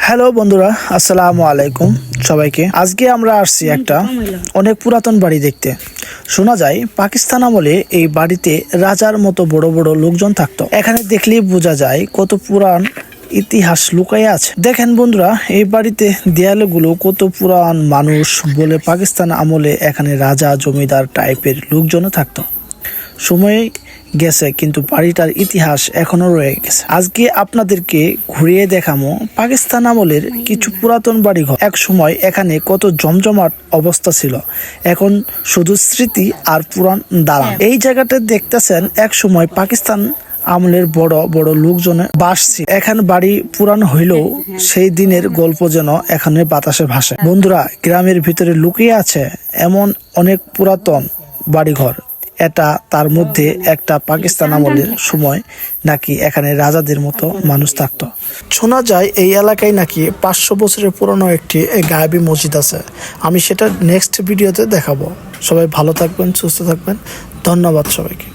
Hello বন্ধুরা, আসসালামু আলাইকুম সবাইকে। আজকে আমরা আসছি একটা অনেক পুরাতন বাড়ি দেখতে। শোনা যায় পাকিস্তান আমলে এই বাড়িতে রাজার মতো বড় বড় লোকজন থাকতো। এখানে দেখলেই বোঝা যায় কত পুরান ইতিহাস লুকায় আছে। দেখেন বন্ধুরা, এই বাড়িতে দেয়ালগুলো কত পুরান। মানুষ বলে পাকিস্তান আমলে এখানে রাজা জমিদার টাইপের লোকজনও থাকতো। সময় গেছে কিন্তু বাড়িটার ইতিহাস এখনো রয়ে গেছে। আজকে আপনাদেরকে ঘুরিয়ে দেখাবো পাকিস্তান আমলের কিছু পুরাতন বাড়িঘর। এক সময় এখানে কত জমজমাট অবস্থা ছিল, এখন শুধু স্মৃতি আর পুরান দালান। এই জায়গাটা দেখতেছেন এক সময় পাকিস্তান আমলের বড় বড় লোকজনের বাস ছিল। এখন বাড়ি পুরান হইলেও সেই দিনের গল্প যেন এখানে বাতাসে ভাসে। বন্ধুরা, গ্রামের ভিতরে লুকিয়ে আছে এমন অনেক পুরাতন বাড়িঘর। এটা তার মধ্যে একটা পাকিস্তান আমলের সময় নাকি এখানে রাজাদের মতো মানুষ থাকতো। শোনা যায় এই এলাকায় নাকি 500 বছরের পুরনো একটি গায়েবী মসজিদ আছে। আমি সেটা নেক্সট ভিডিওতে দেখাবো। সবাই ভালো থাকবেন, সুস্থ থাকবেন। ধন্যবাদ সবাইকে।